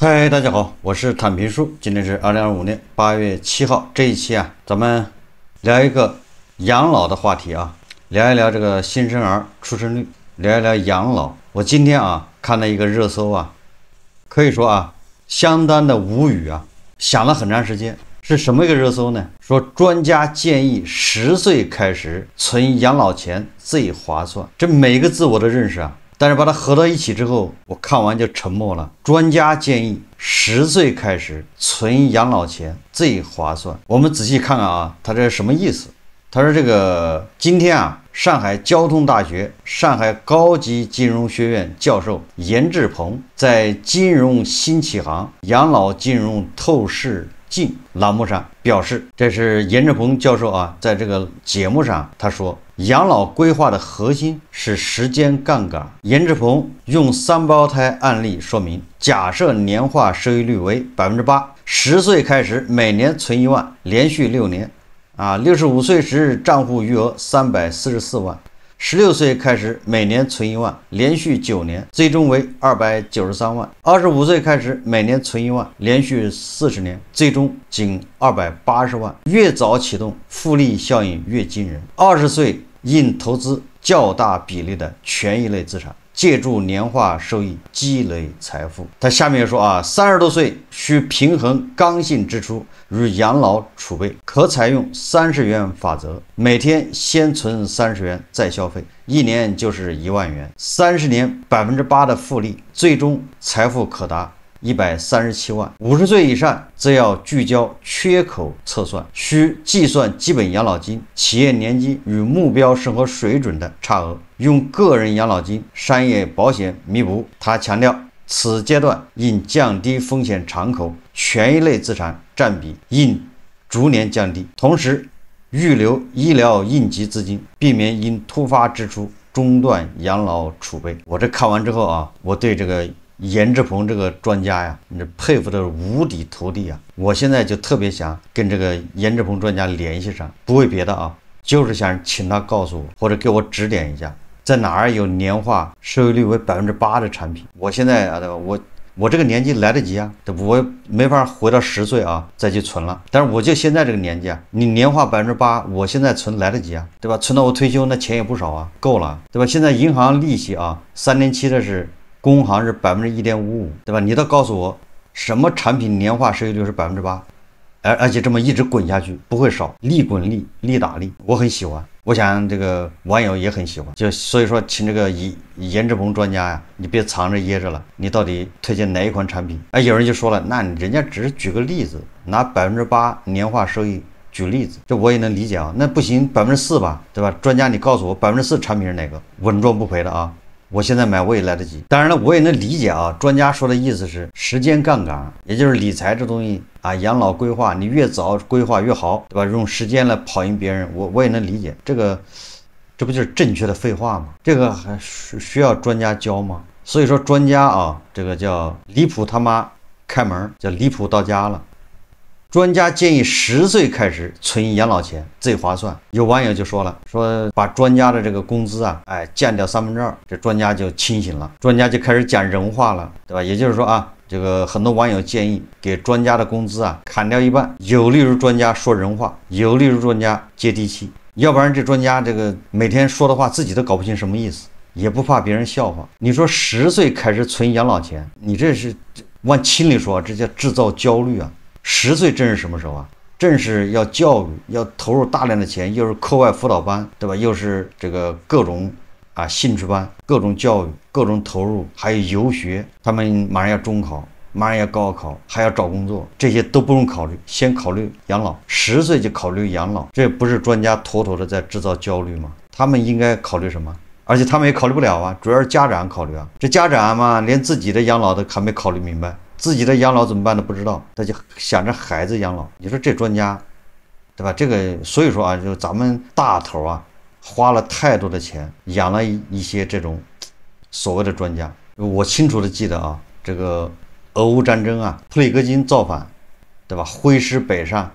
嗨，大家好，我是坦平叔。今天是2025年8月7号，这一期啊，咱们聊一个养老的话题啊，聊一聊这个新生儿出生率，聊一聊养老。我今天啊看了一个热搜啊，可以说啊相当的无语啊，想了很长时间。是什么一个热搜呢？说专家建议10岁开始存养老钱最划算。这每个字我都认识啊。但是把它合到一起之后，我看完就沉默了。专家建议10岁开始存养老钱最划算。我们仔细看看啊，他这是什么意思？他说这个今天啊，上海交通大学上海高级金融学院教授严志鹏在《金融新启航：养老金融透视镜》栏目上表示，这是严志鹏教授啊，在这个节目上他说。养老规划的核心是时间杠杆。严志鹏用3胞胎案例说明，假设年化收益率为 8%，10岁开始每年存1万，连续6年，65岁时日账户余额344万，16岁开始每年存1万，连续9年，最终为293万；25岁开始每年存1万，连续40年，最终仅280万。越早启动，复利效应越惊人。20岁应投资较大比例的权益类资产，借助年化收益积累财富。他下面说啊，30多岁需平衡刚性支出与养老储备，可采用30元法则，每天先存30元再消费，1年就是1万元，30年8%的复利，最终财富可达137万。50岁以上则要聚焦缺口测算，需计算基本养老金、企业年金与目标生活水准的差额，用个人养老金、商业保险弥补。他强调，此阶段应降低风险敞口，权益类资产占比应逐年降低，同时预留医疗应急资金，避免因突发支出中断养老储备。我这看完之后啊，我对这个严志鹏这个专家呀，你这佩服的五体投地啊！我现在就特别想跟这个严志鹏专家联系上，不为别的啊，就是想请他告诉我，或者给我指点一下，在哪儿有年化收益率为8%的产品。我现在啊，我这个年纪来得及啊，我没法回到10岁啊再去存了。但是我就现在这个年纪啊，你年化8%，我现在存来得及啊，对吧？存到我退休那钱也不少啊，够了，对吧？现在银行利息啊，3年期的是。工行是1.55%，对吧？你倒告诉我，什么产品年化收益率是8%，而且这么一直滚下去，不会少，利滚利，利打利，我很喜欢。我想这个网友也很喜欢，就所以说，请这个严志鹏专家呀，你别藏着掖着了，你到底推荐哪一款产品？有人就说了，那人家只是举个例子，拿8%年化收益举例子，这我也能理解啊。那不行，4%吧，对吧？专家，你告诉我4%产品是哪个稳赚不赔的啊？我现在买我也来得及，当然了，我也能理解啊。专家说的意思是时间杠杆，也就是理财这东西啊，养老规划你越早规划越好，对吧？用时间来跑赢别人，我也能理解这个，这不就是正确的废话吗？这个还需要专家教吗？所以说专家啊，这个叫离谱他妈开门，叫离谱到家了。专家建议10岁开始存养老钱最划算。有网友就说了，说把专家的这个工资啊，降掉2/3，这专家就清醒了，专家就开始讲人话了，对吧？也就是说啊，这个很多网友建议给专家的工资啊砍掉一半，有利于专家说人话，有利于专家接地气，要不然这专家这个每天说的话自己都搞不清什么意思，也不怕别人笑话。你说10岁开始存养老钱，你这是往轻里说，这叫制造焦虑啊。10岁正是什么时候啊？正是要教育，要投入大量的钱，又是课外辅导班，对吧？又是这个各种兴趣班，各种教育，各种投入，还有游学，他们马上要中考，马上要高考，还要找工作，这些都不用考虑，先考虑养老。10岁就考虑养老，这不是专家妥妥的在制造焦虑吗？他们应该考虑什么？而且他们也考虑不了啊，主要是家长考虑啊。这家长嘛，连自己的养老都还没考虑明白。自己的养老怎么办都不知道，他就想着孩子养老。你说这专家，对吧？这个所以说啊，就咱们大头啊，花了太多的钱养了一些这种所谓的专家。我清楚的记得啊，这个俄乌战争啊，普里戈金造反，对吧？挥师北上，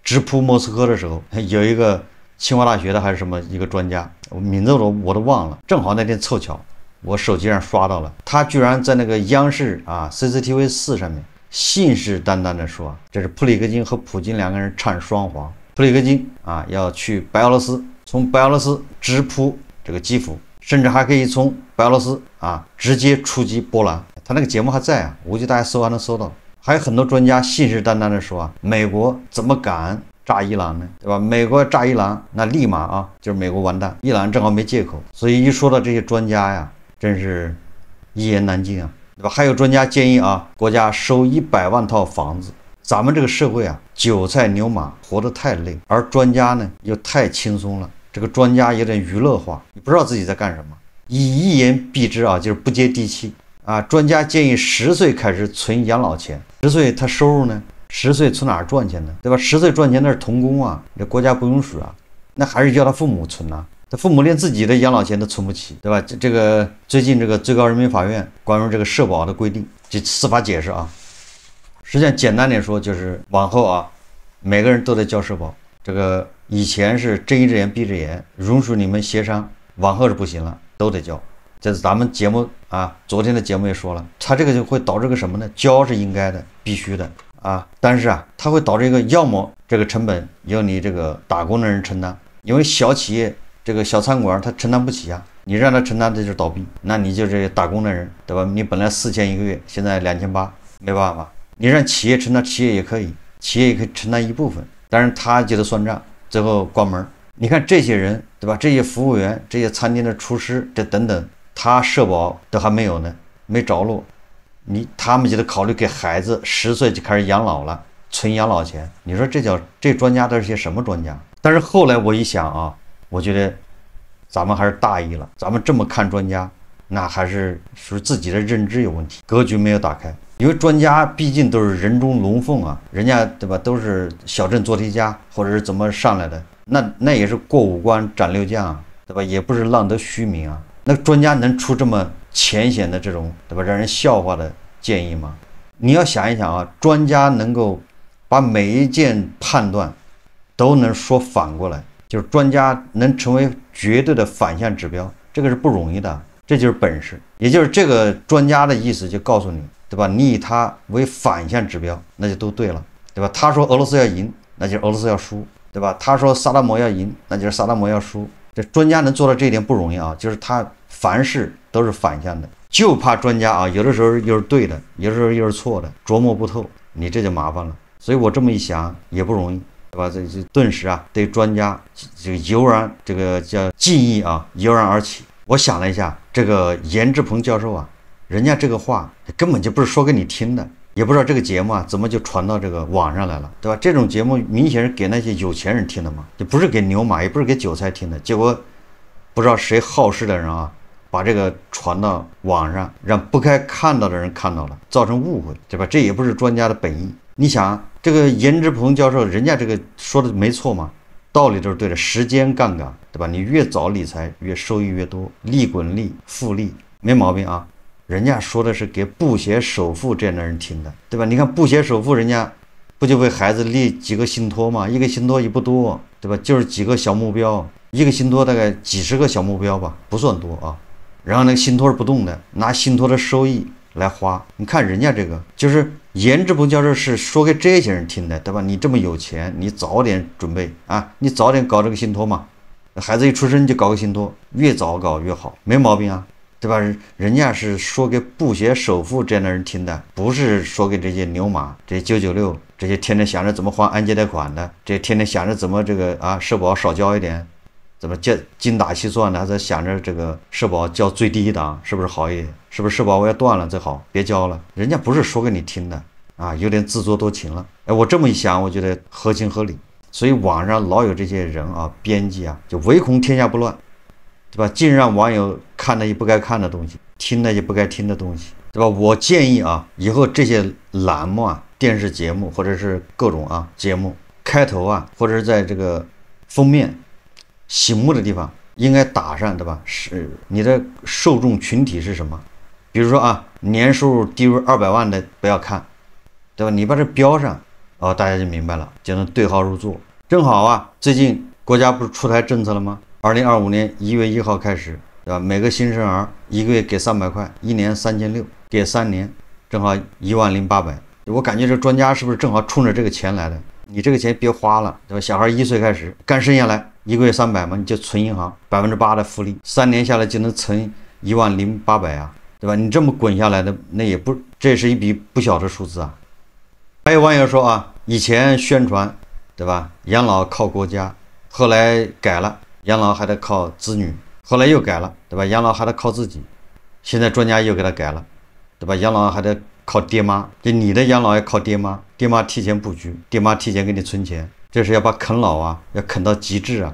直扑莫斯科的时候，有一个清华大学的还是什么一个专家，名字我都忘了，正好那天凑巧我手机上刷到了，他居然在那个央视啊 CCTV4上面信誓旦旦的说，这是普里戈金和普京两个人唱双簧，普里戈金啊要去白俄罗斯，从白俄罗斯直扑这个基辅，甚至还可以从白俄罗斯啊直接出击波兰。他那个节目还在啊，我估计大家搜还能搜到。还有很多专家信誓旦旦的说啊，美国怎么敢炸伊朗呢？对吧？美国炸伊朗，那立马啊就是美国完蛋，伊朗正好没借口。所以一说到这些专家呀，真是一言难尽啊，对吧？还有专家建议啊，国家收100万套房子。咱们这个社会啊，韭菜牛马活得太累，而专家呢又太轻松了。这个专家有点娱乐化，你不知道自己在干什么，以一言蔽之啊，就是不接地气啊。专家建议10岁开始存养老钱，10岁他收入呢？10岁从哪儿赚钱呢？对吧？10岁赚钱那是童工啊，这国家不用使啊，那还是叫他父母存呐。他父母连自己的养老钱都存不起，对吧？这个最近这个最高人民法院关于这个社保的规定，这司法解释啊，实际上简单点说就是往后啊，每个人都得交社保。这个以前是睁一只眼闭一只眼，允许你们协商，往后是不行了，都得交。这是咱们节目啊，昨天的节目也说了，他这个就会导致个什么呢？交是应该的，必须的。但是啊，它会导致一个，要么这个成本由你这个打工的人承担，因为小企业这个小餐馆他承担不起啊，你让他承担这就是倒闭，那你就这打工的人，对吧？你本来4000一个月，现在2800，没办法，你让企业承担，企业也可以承担一部分，但是他就得算账，最后关门。你看这些人，对吧？这些服务员，这些餐厅的厨师，这等等，他社保都还没有呢，没着落。他们就得考虑给孩子10岁就开始养老了，存养老钱。你说这专家都是些什么专家？但是后来我一想啊，我觉得咱们还是大意了。咱们这么看专家，那还是属于自己的认知有问题，格局没有打开。因为专家毕竟都是人中龙凤啊，人家对吧，都是小镇做题家或者是怎么上来的，那也是过5关斩6将啊，对吧？也不是浪得虚名啊。那专家能出这么浅显的这种，对吧，让人笑话的建议吗？你要想一想啊，专家能够把每一件判断都能说反过来，就是专家能成为绝对的反向指标，这个是不容易的，这就是本事。也就是这个专家的意思就告诉你，对吧？你以他为反向指标，那就都对了，对吧？他说俄罗斯要赢，那就是俄罗斯要输，对吧？他说萨达姆要赢，那就是萨达姆要输。这专家能做到这一点不容易啊，就是他凡事都是反向的，就怕专家啊，有的时候又是对的，有的时候又是错的，琢磨不透，你这就麻烦了。所以我这么一想也不容易，对吧？这顿时啊，对专家这个油然这个叫敬意啊，油然而起。我想了一下，这个严志鹏教授啊，人家这个话根本就不是说给你听的，也不知道这个节目啊怎么就传到这个网上来了，对吧？这种节目明显是给那些有钱人听的嘛，就不是给牛马，也不是给韭菜听的。结果不知道谁好事的人啊，把这个传到网上，让不该看到的人看到了，造成误会，对吧？这也不是专家的本意。你想，这个严志鹏教授，人家这个说的没错嘛，道理都是对的，时间杠杆，对吧？你越早理财，越收益越多，利滚利，复利，没毛病啊。人家说的是给不写首付这样的人听的，对吧？你看不写首付，人家不就为孩子立几个信托吗？一个信托也不多，对吧？就是几个小目标，一个信托大概几十个小目标吧，不算多啊。然后那个信托是不动的，拿信托的收益来花。你看人家这个，就是严志鹏教授是说给这些人听的，对吧？你这么有钱，你早点准备啊，你早点搞这个信托嘛。孩子一出生就搞个信托，越早搞越好，没毛病啊。对吧？人家是说给不写首付这样的人听的，不是说给这些牛马、这些996、这些天天想着怎么还按揭贷款的，这些天天想着怎么这个啊社保少交一点，怎么精打细算的，还在想着这个社保交最低一档是不是好一点？是不是社保我要断了最好别交了？人家不是说给你听的啊，有点自作多情了。哎，我这么一想，我觉得合情合理。所以网上老有这些人啊，编辑啊，就唯恐天下不乱。对吧？尽让网友看那些不该看的东西，听那些不该听的东西，对吧？我建议啊，以后这些栏目啊、电视节目或者是各种啊节目开头啊，或者是在这个封面醒目的地方，应该打上，对吧？是你的受众群体是什么？比如说啊，年收入低于200万的不要看，对吧？你把这标上，哦，大家就明白了，就能对号入座。正好啊，最近国家不是出台政策了吗？2025年1月1号开始，对吧？每个新生儿一个月给300块，一年3600，给3年，正好10800。我感觉这专家是不是正好冲着这个钱来的？你这个钱别花了，对吧？小孩1岁开始刚生下来，一个月300嘛，你就存银行8%的复利，3年下来就能存10800啊，对吧？你这么滚下来的，那也不，这是一笔不小的数字啊。还有网友说啊，以前宣传，对吧？养老靠国家，后来改了，养老还得靠子女，后来又改了，对吧？养老还得靠自己，现在专家又给他改了，对吧？养老还得靠爹妈，就你的养老要靠爹妈，爹妈提前布局，爹妈提前给你存钱，这是要把啃老啊，要啃到极致啊。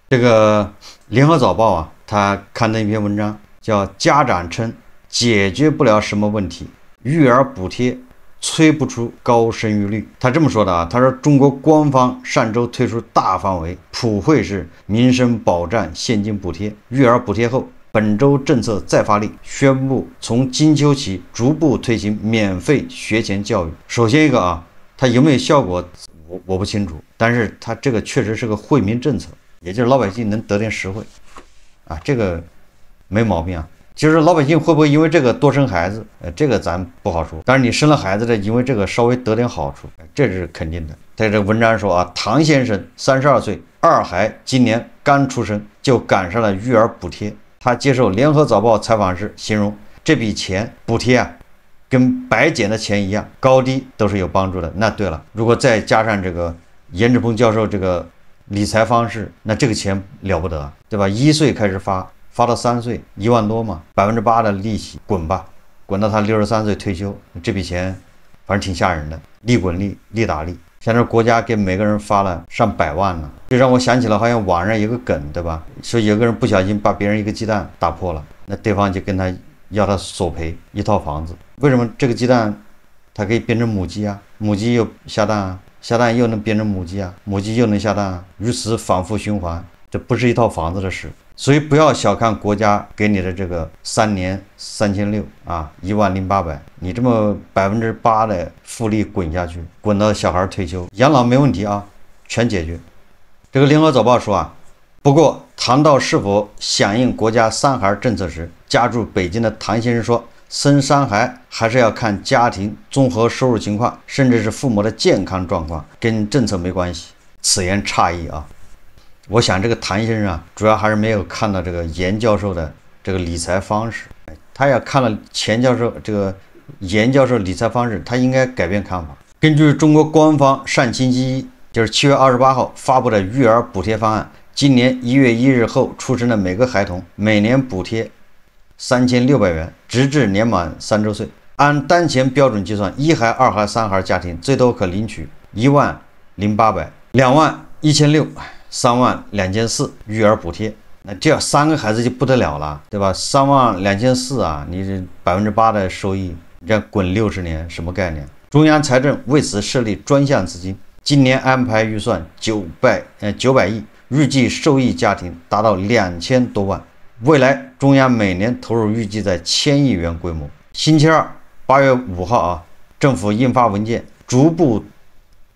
这个联合早报啊，他刊登一篇文章，叫家长称解决不了什么问题，育儿补贴催不出高生育率。他这么说的啊，他说中国官方上周推出大范围普惠式民生保障现金补贴，育儿补贴后，本周政策再发力，宣布从金秋起逐步推行免费学前教育。首先一个啊，它有没有效果我不清楚，但是它这个确实是个惠民政策，也就是老百姓能得点实惠啊，这个没毛病啊。就是老百姓会不会因为这个多生孩子，这个咱不好说。但是你生了孩子的，因为这个稍微得点好处，这是肯定的。在这文章说啊，唐先生32岁，2孩，今年刚出生就赶上了育儿补贴。他接受联合早报采访时形容，这笔钱补贴啊，跟白捡的钱一样，高低都是有帮助的。那对了，如果再加上这个严志鹏教授这个理财方式，那这个钱了不得，对吧？1岁开始发到3岁，1万多嘛，8%的利息，滚吧，滚到他63岁退休，这笔钱反正挺吓人的，利滚利，利打利。现在国家给每个人发了上百万呢，这让我想起了好像网上有个梗，对吧？说有个人不小心把别人一个鸡蛋打破了，那对方就跟他要他索赔1套房子。为什么这个鸡蛋它可以变成母鸡啊？母鸡又下蛋啊，下蛋又能变成母鸡啊，母鸡又能下蛋啊，如此反复循环，这不是一套房子的事。所以不要小看国家给你的这个3年3600啊，10800，你这么8%的复利滚下去，滚到小孩退休，养老没问题啊，全解决。这个联合早报说啊，不过谈到是否响应国家3孩政策时，家住北京的唐先生说，生3孩还是要看家庭综合收入情况，甚至是父母的健康状况，跟政策没关系。此言差矣啊。我想这个谭先生啊，主要还是没有看到这个严教授的这个理财方式。他要看了钱教授这个严教授理财方式，他应该改变看法。根据中国官方上星期一，就是7月28号发布的育儿补贴方案，今年1月1日后出生的每个孩童，每年补贴3600元，直至年满3周岁。按当前标准计算，1孩、2孩、3孩家庭最多可领取10800、21600。32400育儿补贴，那这样3个孩子就不得了了，对吧？32400啊，你这8%的收益，你这样滚60年，什么概念？中央财政为此设立专项资金，今年安排预算900亿，预计受益家庭达到2000多万，未来中央每年投入预计在1000亿元规模。星期二8月5号啊，政府印发文件，逐步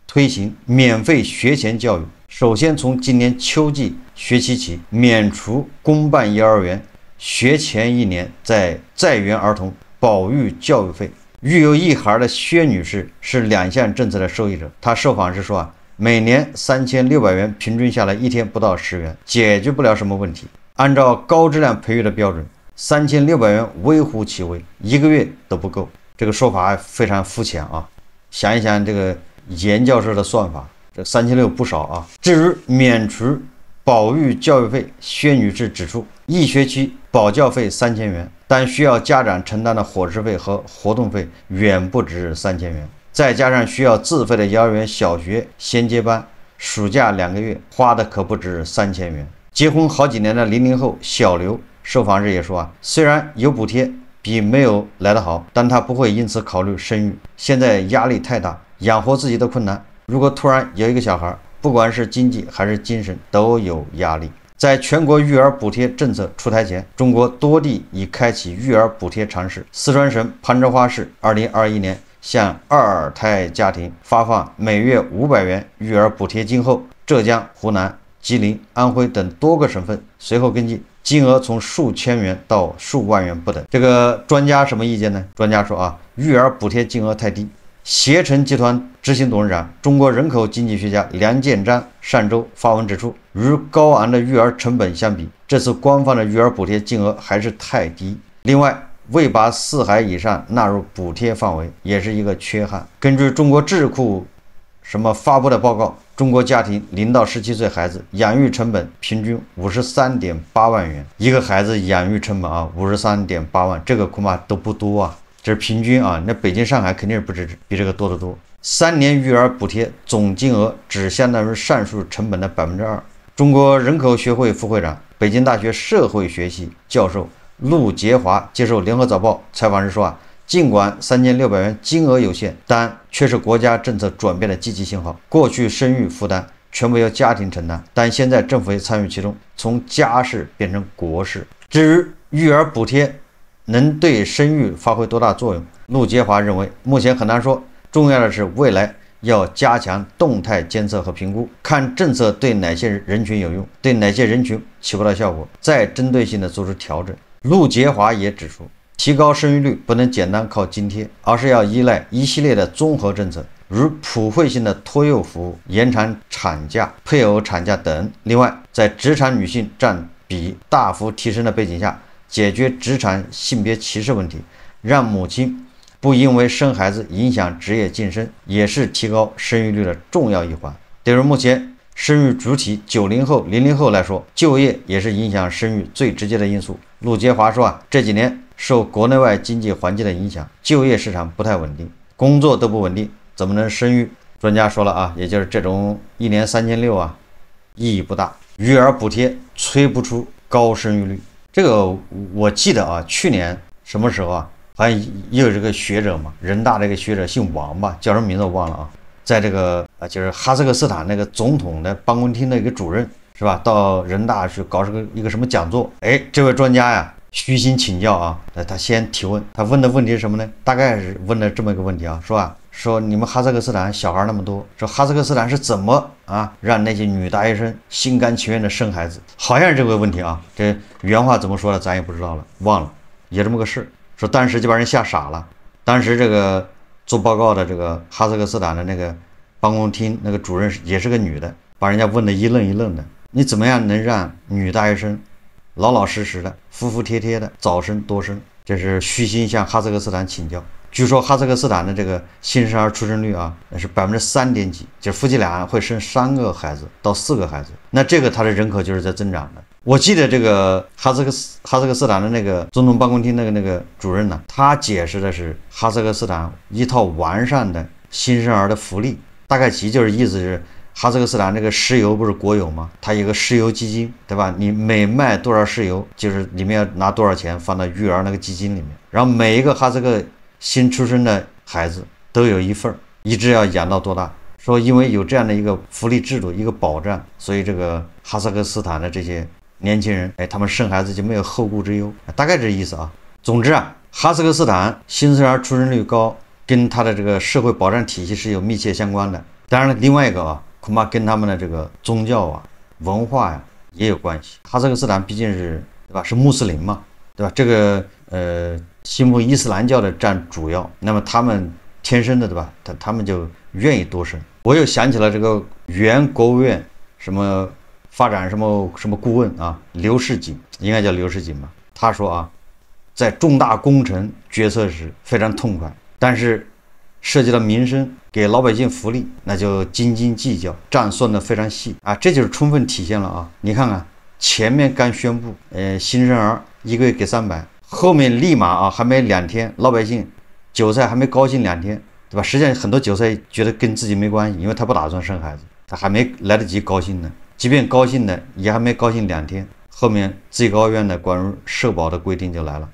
推行免费学前教育。首先从今年秋季学期起，免除公办幼儿园学前1年在园儿童保育教育费。育有1孩的薛女士是2项政策的受益者。她受访时说啊，每年3600元，平均下来1天不到10元，解决不了什么问题。按照高质量培育的标准，3600元微乎其微，1个月都不够。这个说法非常肤浅啊！想一想这个严教授的算法。这3600不少啊。至于免除保育教育费，薛女士指出，1学期保教费3000元，但需要家长承担的伙食费和活动费远不止3000元，再加上需要自费的幼儿园、小学衔接班，暑假2个月花的可不止3000元。结婚好几年的00后小刘受访时也说啊，虽然有补贴比没有来得好，但他不会因此考虑生育，现在压力太大，养活自己的困难。如果突然有一个小孩，不管是经济还是精神都有压力。在全国育儿补贴政策出台前，中国多地已开启育儿补贴尝试。四川省攀枝花市2021年向2胎家庭发放每月500元育儿补贴金后，浙江、湖南、吉林、安徽等多个省份随后跟进，金额从数千元到数万元不等。这个专家什么意见呢？专家说啊，育儿补贴金额太低。携程集团执行董事长、中国人口经济学家梁建章上周发文指出，与高昂的育儿成本相比，这次官方的育儿补贴金额还是太低。另外，未把4孩以上纳入补贴范围也是一个缺憾。根据中国智库发布的报告，中国家庭0到17岁孩子养育成本平均53.8万元，一个孩子养育成本啊53.8万，这个恐怕都不多啊。这是平均啊，那北京、上海肯定是不止比这个多得多。3年育儿补贴总金额只相当于上述成本的2%。中国人口学会副会长、北京大学社会学系教授陆杰华接受联合早报采访时说啊，尽管3600元金额有限，但却是国家政策转变的积极信号。过去生育负担全部由家庭承担，但现在政府也参与其中，从家事变成国事。至于育儿补贴能对生育发挥多大作用，陆杰华认为目前很难说，重要的是未来要加强动态监测和评估，看政策对哪些人群有用，对哪些人群起不到效果，再针对性的做出调整。陆杰华也指出，提高生育率不能简单靠津贴，而是要依赖一系列的综合政策，如普惠性的托幼服务、延长产假、配偶产假等。另外，在职场女性占比大幅提升的背景下，解决职场性别歧视问题，让母亲不因为生孩子影响职业晋升，也是提高生育率的重要一环。对于目前生育主体90后、00后来说，就业也是影响生育最直接的因素。陆杰华说啊，这几年受国内外经济环境的影响，就业市场不太稳定，工作都不稳定，怎么能生育？专家说了啊，也就是这种1年3600啊，意义不大。育儿补贴催不出高生育率。这个我记得啊，去年什么时候啊，好像也有这个学者嘛，人大的一个学者姓王吧，叫什么名字我忘了啊，在这个就是哈萨克斯坦那个总统的办公厅的一个主任是吧，到人大去搞一个什么讲座，哎，这位专家呀虚心请教啊，他先提问，他问的问题是什么呢？大概是问了这么一个问题啊，说你们哈萨克斯坦小孩那么多，说哈萨克斯坦是怎么让那些女大学生心甘情愿的生孩子？好像是这个问题啊，这原话怎么说的咱也不知道了，忘了，也这么个事。说当时就把人吓傻了，当时这个做报告的这个哈萨克斯坦的那个办公厅那个主任也是个女的，把人家问得一愣一愣的。你怎么样能让女大学生老老实实的、服服帖帖的早生多生？这是虚心向哈萨克斯坦请教。据说哈萨克斯坦的这个新生儿出生率啊，那是3%几，就是夫妻俩会生3个孩子到4个孩子。那这个他的人口就是在增长的。我记得这个哈萨克斯坦的那个总统办公厅那个主任呢，他解释的是哈萨克斯坦一套完善的新生儿的福利，大概其就是意思是哈萨克斯坦这个石油不是国有吗？它有个石油基金，对吧？你每卖多少石油，就是里面要拿多少钱放到育儿那个基金里面，然后每一个哈萨克新出生的孩子都有一份，一直要养到多大。说因为有这样的一个福利制度，一个保障，所以这个哈萨克斯坦的这些年轻人，他们生孩子就没有后顾之忧，大概这意思啊。总之啊，哈萨克斯坦新生儿出生率高，跟它的这个社会保障体系是有密切相关的。当然了，另外一个啊，恐怕跟他们的这个宗教啊、文化呀也有关系。哈萨克斯坦毕竟是，对吧？是穆斯林嘛，对吧？这个信奉伊斯兰教的占主要，那么他们天生的，对吧？他们就愿意多生。我又想起了这个原国务院什么发展什么顾问啊，刘世锦，应该叫刘世锦吧？他说啊，在重大工程决策时非常痛快，但是涉及到民生，给老百姓福利，那就斤斤计较，账算得非常细啊，这就是充分体现了啊。你看看前面刚宣布，新生儿1个月给300，后面立马啊还没2天，老百姓韭菜还没高兴2天，对吧？实际上很多韭菜觉得跟自己没关系，因为他不打算生孩子，他还没来得及高兴呢。即便高兴的，也还没高兴2天，后面最高院的关于社保的规定就来了，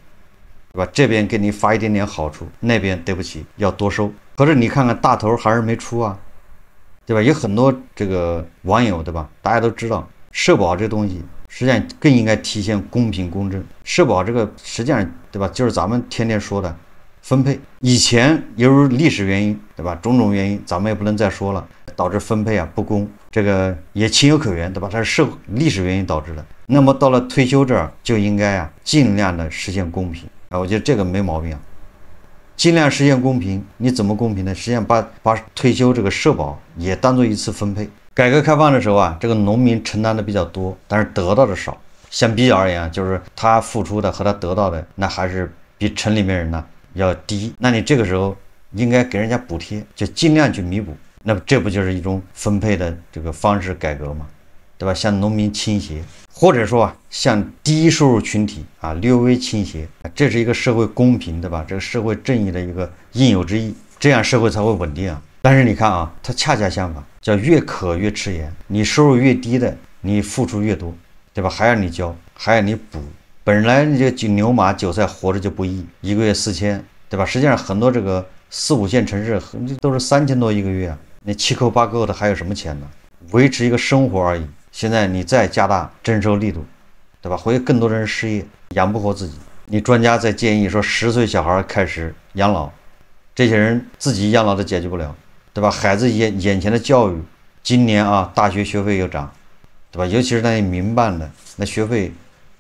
对吧？这边给你发一点点好处，那边对不起要多收。可是你看看大头还是没出啊，对吧？有很多这个网友，对吧？大家都知道社保这东西实际上更应该体现公平公正。社保这个实际上，对吧？就是咱们天天说的分配。以前由于历史原因，对吧？种种原因咱们也不能再说了，导致分配不公，这个也情有可原，对吧？它是历史原因导致的。那么到了退休这儿就应该尽量的实现公平我觉得这个没毛病尽量实现公平，你怎么公平呢？实际上把退休这个社保也当做一次分配。改革开放的时候这个农民承担的比较多，但是得到的少。相比较而言，就是他付出的和他得到的，那还是比城里面人呢要低。那你这个时候应该给人家补贴，就尽量去弥补。那么这不就是一种分配的这个方式改革吗？对吧？向农民倾斜，或者说向低收入群体略微倾斜，这是一个社会公平，对吧？这个社会正义的一个应有之义，这样社会才会稳定但是你看它恰恰相反，叫越渴越吃盐。你收入越低的，你付出越多，对吧？还要你交，还要你补。本来你这牛马韭菜活着就不易，一个月4000，对吧？实际上很多这个4、5线城市都是3000多一个月你7扣8扣的还有什么钱呢？维持一个生活而已。现在你再加大征收力度，对吧？会有更多人失业，养不活自己。你专家在建议说10岁小孩开始养老，这些人自己养老都解决不了，对吧？孩子眼前的教育，今年大学学费又涨，对吧？尤其是那些民办的，那学费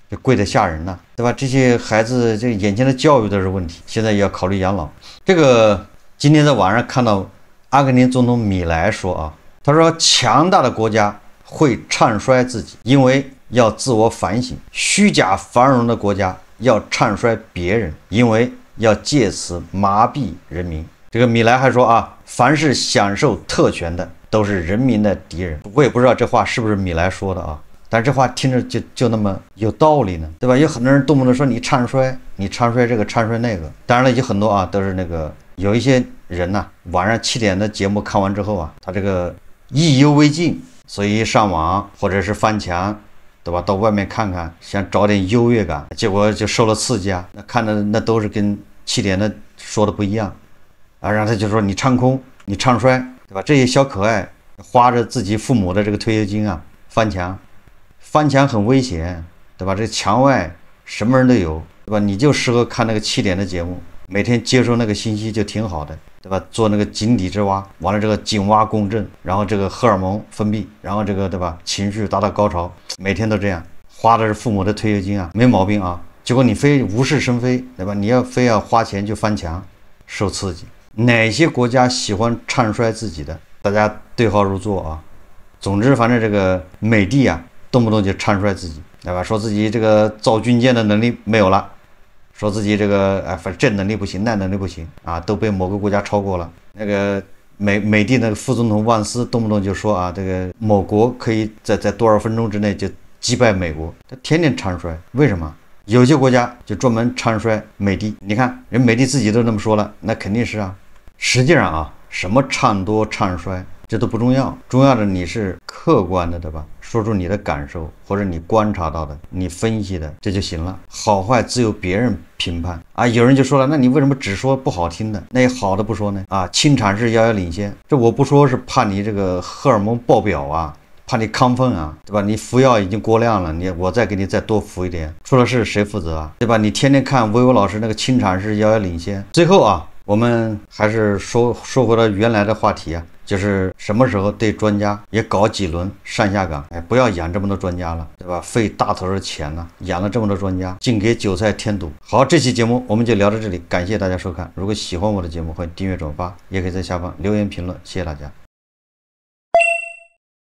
就贵得吓人对吧？这些孩子这眼前的教育都是问题，现在也要考虑养老。这个今天在网上看到阿根廷总统米莱说他说强大的国家会唱衰自己，因为要自我反省；虚假繁荣的国家要唱衰别人，因为要借此麻痹人民。这个米莱还说凡是享受特权的都是人民的敌人。我也不知道这话是不是米莱说的但是这话听着就那么有道理呢，对吧？有很多人动不动说你唱衰这个唱衰那个。当然了，有很多都是那个有一些人晚上7点的节目看完之后他这个意犹未尽，所以上网或者是翻墙，对吧？到外面看看，想找点优越感，结果就受了刺激那看的那都是跟7点的说的不一样然后他就说你唱空，你唱衰，对吧？这些小可爱花着自己父母的这个退休金翻墙很危险，对吧？这墙外什么人都有，对吧？你就适合看那个7点的节目，每天接收那个信息就挺好的，对吧？做那个井底之蛙，完了这个井蛙共振，然后这个荷尔蒙分泌，然后这个对吧？情绪达到高潮，每天都这样，花的是父母的退休金没毛病结果你非无事生非，对吧？你非要花钱去翻墙，受刺激。哪些国家喜欢唱衰自己的？大家对号入座总之，反正这个美帝动不动就唱衰自己，对吧？说自己这个造军舰的能力没有了，说自己这个反正这能力不行，那能力不行都被某个国家超过了。那个美帝那个副总统万斯动不动就说这个某国可以在多少分钟之内就击败美国，他天天唱衰，为什么？有些国家就专门唱衰美帝，你看人美帝自己都那么说了，那肯定是实际上什么唱多唱衰这都不重要，重要的你是客观的，对吧？说出你的感受或者你观察到的，你分析的，这就行了。好坏只有别人评判有人就说了，那你为什么只说不好听的，那好的不说呢？庆产是遥遥领先，这我不说是怕你这个荷尔蒙爆表怕你亢奋对吧？你服药已经过量了，我再给你再多服一点，出了事谁负责对吧？你天天看薇薇老师那个庆产是遥遥领先。最后我们还是说回到原来的话题就是什么时候对专家也搞几轮上下岗，不要养这么多专家了，对吧？费大头的钱养了这么多专家，净给韭菜添堵。好，这期节目我们就聊到这里，感谢大家收看。如果喜欢我的节目，欢迎订阅转发，也可以在下方留言评论，谢谢大家。